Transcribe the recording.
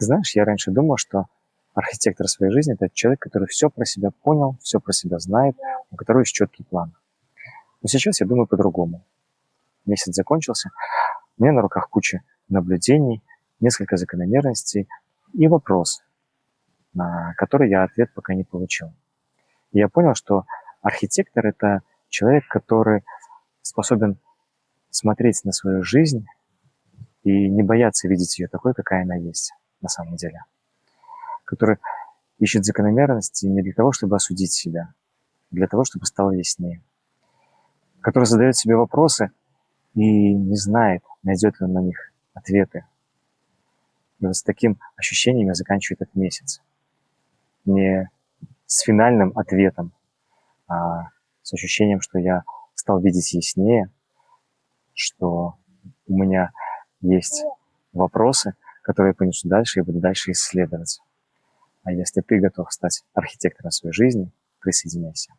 Ты знаешь, я раньше думал, что архитектор своей жизни – это человек, который все про себя понял, все про себя знает, у которого есть четкий план. Но сейчас я думаю по-другому. Месяц закончился, у меня на руках куча наблюдений, несколько закономерностей и вопрос, на который я ответ пока не получил. И я понял, что архитектор – это человек, который способен смотреть на свою жизнь и не бояться видеть ее такой, какая она есть на самом деле. Который ищет закономерности не для того, чтобы осудить себя, а для того, чтобы стало яснее. Который задает себе вопросы и не знает, найдет ли он на них ответы. И вот с таким ощущением я заканчиваю этот месяц. Не с финальным ответом, а с ощущением, что я стал видеть яснее, что у меня есть вопросы, которые я понесу дальше и буду дальше исследовать. А если ты готов стать архитектором своей жизни, присоединяйся.